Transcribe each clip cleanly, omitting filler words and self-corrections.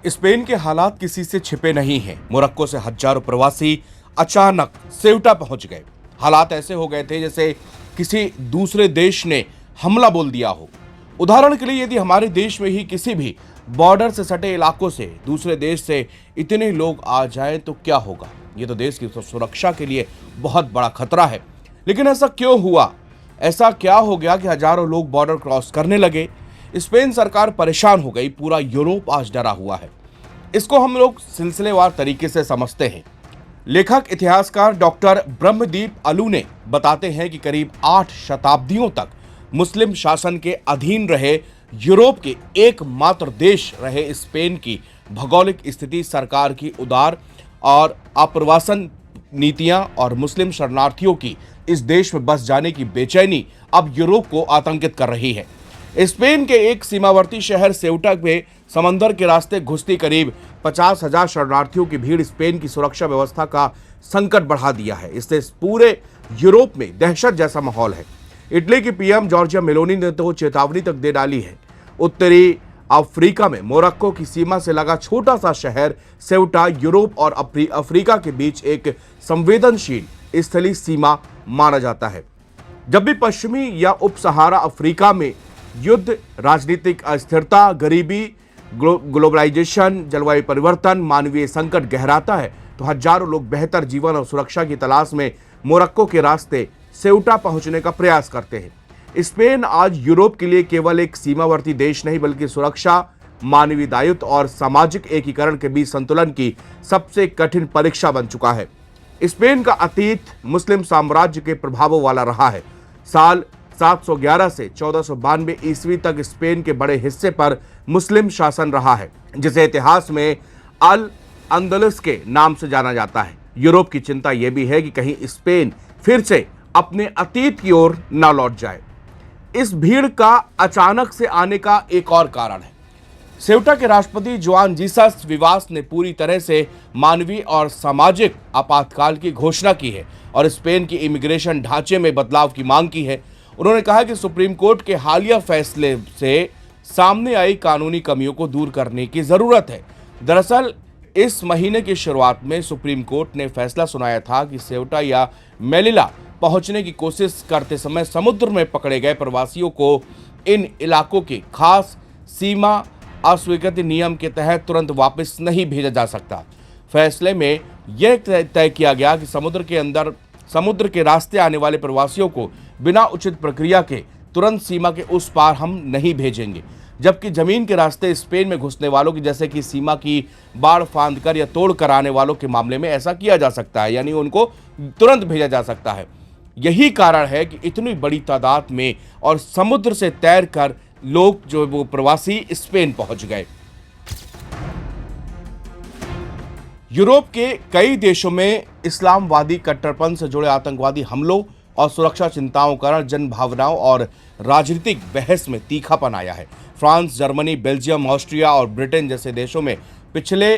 Spain के हालात किसी से छिपे नहीं हैं। मोरक्को से हजारों प्रवासी अचानक सेउटा पहुंच गए। हालात ऐसे हो गए थे जैसे किसी दूसरे देश ने हमला बोल दिया हो। उदाहरण के लिए यदि हमारे देश में ही किसी भी बॉर्डर से सटे इलाकों से दूसरे देश से इतने लोग आ जाएं तो क्या होगा। ये तो देश की सुरक्षा के लिए बहुत बड़ा खतरा है। लेकिन ऐसा क्यों हुआ? ऐसा क्या हो गया कि हजारों लोग बॉर्डर क्रॉस करने लगे? स्पेन सरकार परेशान हो गई, पूरा यूरोप आज डरा हुआ है। इसको हम लोग सिलसिलेवार तरीके से समझते हैं। लेखक इतिहासकार डॉक्टर ब्रह्मदीप अलू ने बताते हैं कि करीब 8 शताब्दियों तक मुस्लिम शासन के अधीन रहे यूरोप के एकमात्र देश रहे स्पेन की भौगोलिक स्थिति, सरकार की उदार और आप्रवासन नीतियां और मुस्लिम शरणार्थियों की इस देश में बस जाने की बेचैनी अब यूरोप को आतंकित कर रही है। स्पेन के एक सीमावर्ती शहर सेउटा में समंदर के रास्ते घुसती करीब 50,000 शरणार्थियों की भीड़ स्पेन की सुरक्षा व्यवस्था का संकट बढ़ा दिया है। इससे पूरे यूरोप में दहशत जैसा माहौल है। इटली की पीएम जॉर्जिया मेलोनी ने तो चेतावनी तक दे डाली है। उत्तरी अफ्रीका में मोरक्को की सीमा से लगा छोटा सा शहर सेउटा यूरोप और अफ्रीका के बीच एक संवेदनशील स्थलीय सीमा माना जाता है। जब भी पश्चिमी या उप सहारा अफ्रीका में युद्ध, राजनीतिक अस्थिरता, गरीबी, ग्लोबलाइजेशन, जलवायु परिवर्तन, मानवीय संकट गहराता है तो हजारों लोग बेहतर जीवन और सुरक्षा की तलाश में मोरक्को के रास्ते सेउटा पहुंचने का प्रयास करते हैं। स्पेन आज यूरोप के लिए केवल एक सीमावर्ती देश नहीं बल्कि सुरक्षा, मानवीय दायित्व और सामाजिक एकीकरण के बीच संतुलन की सबसे कठिन परीक्षा बन चुका है। स्पेन का अतीत मुस्लिम साम्राज्य के प्रभावों वाला रहा है। साल 711 से 1492 ईस्वी तक स्पेन के बड़े हिस्से पर मुस्लिम शासन रहा है, जिसे इतिहास में अल अंदलुस के नाम से जाना जाता है। यूरोप की चिंता यह भी है कि कहीं स्पेन फिर से अपने अतीत की ओर न लौट जाए। इस भीड़ का अचानक से आने का एक और कारण है। सेउटा के राष्ट्रपति जुआन जीसस विवास ने पूरी तरह से मानवीय और सामाजिक आपातकाल की घोषणा की है और स्पेन की इमिग्रेशन ढांचे में बदलाव की मांग की है। उन्होंने कहा कि सुप्रीम कोर्ट के हालिया फैसले से सामने आई कानूनी कमियों को दूर करने की जरूरत है। दरअसल इस महीने की शुरुआत में सुप्रीम कोर्ट ने फैसला सुनाया था कि सेउटा या मेलिला पहुंचने की कोशिश करते समय समुद्र में पकड़े गए प्रवासियों को इन इलाकों के खास सीमा अस्वीकृति नियम के तहत तुरंत वापस नहीं भेजा जा सकता। फैसले में यह तय किया गया कि समुद्र के रास्ते आने वाले प्रवासियों को बिना उचित प्रक्रिया के तुरंत सीमा के उस पार हम नहीं भेजेंगे, जबकि जमीन के रास्ते स्पेन में घुसने वालों की जैसे कि सीमा की बाड़ फांद कर या तोड़ कर आने वालों के मामले में ऐसा किया जा सकता है, यानी उनको तुरंत भेजा जा सकता है। यही कारण है कि इतनी बड़ी तादाद में और समुद्र से तैर कर लोग जो वो प्रवासी स्पेन पहुंच गए। यूरोप के कई देशों में इस्लामवादी कट्टरपंथ से जुड़े आतंकवादी हमलों और सुरक्षा चिंताओं का जन भावनाओं और राजनीतिक बहस में तीखापन आया है। फ्रांस, जर्मनी, बेल्जियम, ऑस्ट्रिया और ब्रिटेन जैसे देशों में पिछले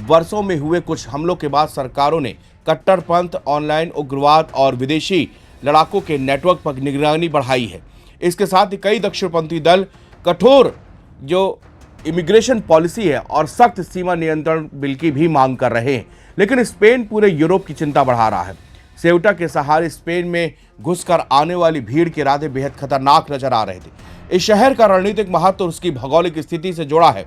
वर्षों में हुए कुछ हमलों के बाद सरकारों ने कट्टरपंथ, ऑनलाइन उग्रवाद और विदेशी लड़ाकों के नेटवर्क पर निगरानी बढ़ाई है। इसके साथ ही कई दक्षिणपंथी दल कठोर जो इमिग्रेशन पॉलिसी है और सख्त सीमा नियंत्रण बिल की भी मांग कर रहे हैं। लेकिन स्पेन पूरे यूरोप की चिंता बढ़ा रहा है। सेउटा के सहारे स्पेन में घुसकर आने वाली भीड़ के इरादे बेहद खतरनाक नजर आ रहे थे। इस शहर का रणनीतिक महत्व उसकी भौगोलिक स्थिति से जुड़ा है।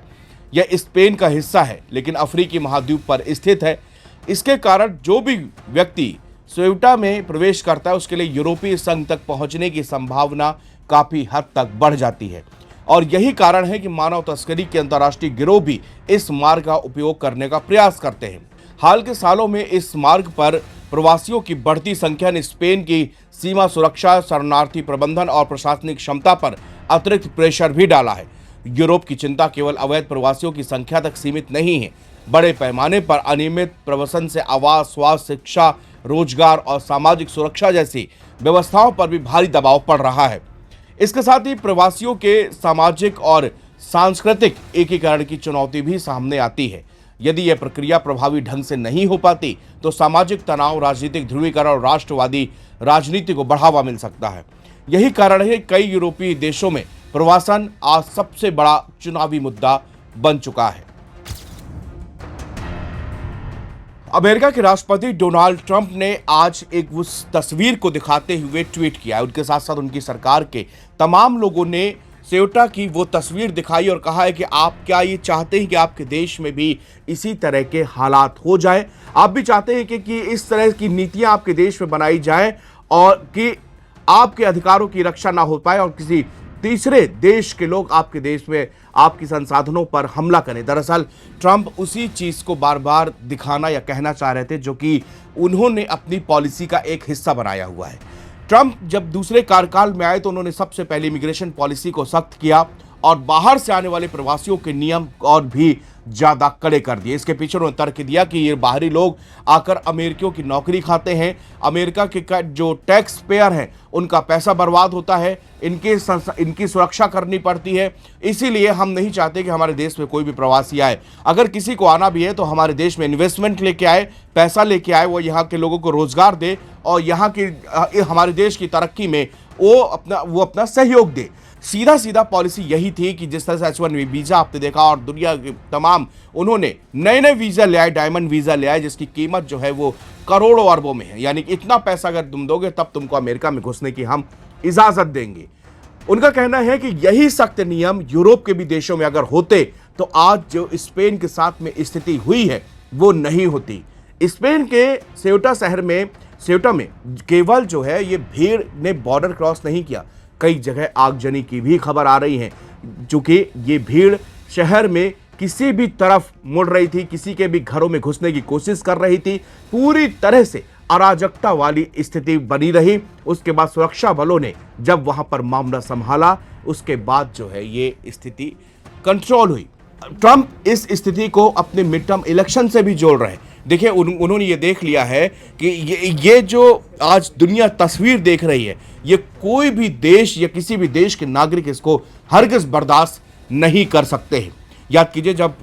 यह स्पेन का हिस्सा है लेकिन अफ्रीकी महाद्वीप पर स्थित है। इसके कारण जो भी व्यक्ति सेउटा में प्रवेश करता है उसके लिए यूरोपीय संघ तक पहुंचने की संभावना काफी हद तक बढ़ जाती है और यही कारण है कि मानव तस्करी के अंतर्राष्ट्रीय गिरोह भी इस मार्ग का उपयोग करने का प्रयास करते हैं। हाल के सालों में इस मार्ग पर प्रवासियों की बढ़ती संख्या ने स्पेन की सीमा सुरक्षा, शरणार्थी प्रबंधन और प्रशासनिक क्षमता पर अतिरिक्त प्रेशर भी डाला है। यूरोप की चिंता केवल अवैध प्रवासियों की संख्या तक सीमित नहीं है। बड़े पैमाने पर अनियमित प्रवासन से आवास, स्वास्थ्य, शिक्षा, रोजगार और सामाजिक सुरक्षा जैसी व्यवस्थाओं पर भी भारी दबाव पड़ रहा है। इसके साथ ही प्रवासियों के सामाजिक और सांस्कृतिक एकीकरण की चुनौती भी सामने आती है। यदि यह प्रक्रिया प्रभावी ढंग से नहीं हो पाती तो सामाजिक तनाव, राजनीतिक ध्रुवीकरण और राष्ट्रवादी राजनीति को बढ़ावा मिल सकता है। यही कारण है कि कई यूरोपीय देशों में प्रवासन आज सबसे बड़ा चुनावी मुद्दा बन चुका है। अमेरिका के राष्ट्रपति डोनाल्ड ट्रंप ने आज एक उस तस्वीर को दिखाते हुए ट्वीट किया है। उनके साथ साथ उनकी सरकार के तमाम लोगों ने सेउटा की वो तस्वीर दिखाई और कहा है कि आप क्या ये चाहते हैं कि आपके देश में भी इसी तरह के हालात हो जाए। आप भी चाहते हैं कि इस तरह की नीतियां आपके देश में बनाई जाए और कि आपके अधिकारों की रक्षा ना हो पाए और किसी तीसरे देश के लोग आपके देश में आपके संसाधनों पर हमला करें। दरअसल ट्रंप उसी चीज को बार बार दिखाना या कहना चाह रहे थे जो कि उन्होंने अपनी पॉलिसी का एक हिस्सा बनाया हुआ है। ट्रंप जब दूसरे कार्यकाल में आए तो उन्होंने सबसे पहले इमिग्रेशन पॉलिसी को सख्त किया और बाहर से आने वाले प्रवासियों के नियम और भी ज्यादा कड़े कर दिए। इसके पीछे उन्होंने तर्क दिया कि ये बाहरी लोग आकर अमेरिकियों की नौकरी खाते हैं, अमेरिका के जो टैक्स पेयर हैं उनका पैसा बर्बाद होता है, इनकी सुरक्षा करनी पड़ती है, इसीलिए हम नहीं चाहते कि हमारे देश में कोई भी प्रवासी आए। अगर किसी को आना भी है तो हमारे देश में इन्वेस्टमेंट लेके आए, पैसा लेके आए, वो यहाँ के लोगों को रोजगार दे और यहाँ की हमारे देश की तरक्की में वो अपना सहयोग दे। सीधा सीधा पॉलिसी यही थी कि जिस तरह से H1 वीजा आपने देखा और दुनिया के तमाम उन्होंने नए नए वीजा ले आए, डायमंड वीजा ले आए जिसकी कीमत जो है वो करोड़ों अरबों में है। यानी कि इतना पैसा अगर तुम दोगे तब तुमको अमेरिका में घुसने की हम इजाजत देंगे। उनका कहना है कि यही सख्त नियम यूरोप के भी देशों में अगर होते तो आज जो स्पेन के साथ में स्थिति हुई है वो नहीं होती। स्पेन के सेउटा में केवल जो है ये भीड़ ने बॉर्डर क्रॉस नहीं किया, कई जगह आगजनी की भी खबर आ रही है, चूंकि ये भीड़ शहर में किसी भी तरफ मुड़ रही थी, किसी के भी घरों में घुसने की कोशिश कर रही थी, पूरी तरह से अराजकता वाली स्थिति बनी रही। उसके बाद सुरक्षा बलों ने जब वहां पर मामला संभाला उसके बाद जो है ये स्थिति कंट्रोल हुई। ट्रंप इस स्थिति को अपने मिड टर्म इलेक्शन से भी जोड़ रहे हैं। देखिए उन्होंने ये देख लिया है कि ये जो आज दुनिया तस्वीर देख रही है ये कोई भी देश या किसी भी देश के नागरिक इसको हरगिज़ बर्दाश्त नहीं कर सकते हैं। याद कीजिए जब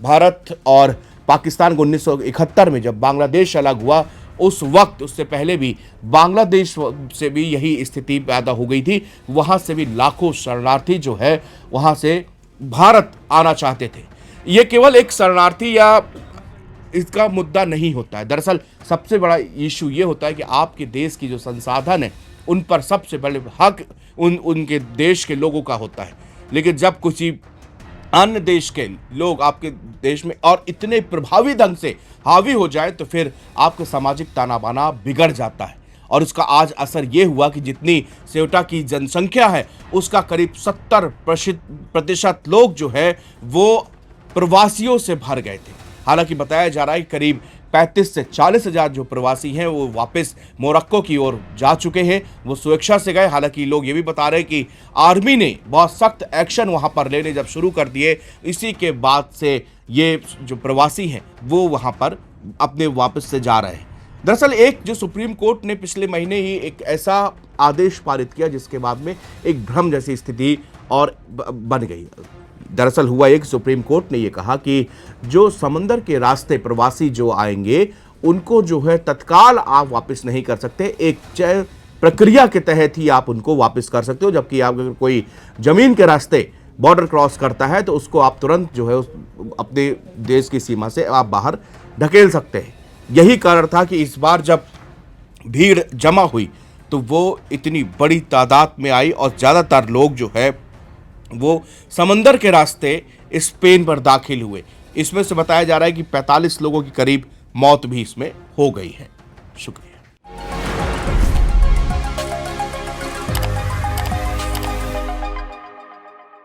भारत और पाकिस्तान को 1971 में जब बांग्लादेश अलग हुआ उस वक्त, उससे पहले भी बांग्लादेश से भी यही स्थिति पैदा हो गई थी। वहाँ से भी लाखों शरणार्थी जो है वहाँ से भारत आना चाहते थे। ये केवल एक शरणार्थी या इसका मुद्दा नहीं होता है। दरअसल सबसे बड़ा इशू ये होता है कि आपके देश की जो संसाधन है उन पर सबसे बड़े हक उनके देश के लोगों का होता है। लेकिन जब किसी अन्य देश के लोग आपके देश में और इतने प्रभावी ढंग से हावी हो जाए तो फिर आपका सामाजिक ताना बाना बिगड़ जाता है। और उसका आज असर ये हुआ कि जितनी सेउटा की जनसंख्या है उसका करीब 70% लोग जो है वो प्रवासियों से भर गए थे। हालांकि बताया जा रहा है कि करीब 35 से 40 हजार जो प्रवासी हैं वो वापस मोरक्को की ओर जा चुके हैं, वो स्वेच्छा से गए। हालांकि लोग ये भी बता रहे हैं कि आर्मी ने बहुत सख्त एक्शन वहां पर लेने जब शुरू कर दिए, इसी के बाद से ये जो प्रवासी हैं वो वहां पर अपने वापस से जा रहे हैं। दरअसल एक जो सुप्रीम कोर्ट ने पिछले महीने ही एक ऐसा आदेश पारित किया जिसके बाद में एक भ्रम जैसी स्थिति और बन गई। दरअसल हुआ एक सुप्रीम कोर्ट ने यह कहा कि जो समंदर के रास्ते प्रवासी जो आएंगे उनको जो है तत्काल आप वापस नहीं कर सकते, एक प्रक्रिया के तहत ही आप उनको वापस कर सकते हो। जबकि आप अगर कोई जमीन के रास्ते बॉर्डर क्रॉस करता है तो उसको आप तुरंत जो है अपने देश की सीमा से आप बाहर ढकेल सकते हैं। यही कारण था कि इस बार जब भीड़ जमा हुई तो वो इतनी बड़ी तादाद में आई और ज़्यादातर लोग जो है वो समंदर के रास्ते स्पेन पर दाखिल हुए। इसमें से बताया जा रहा है कि 45 लोगों की करीब मौत भी इसमें हो गई है। शुक्रिया।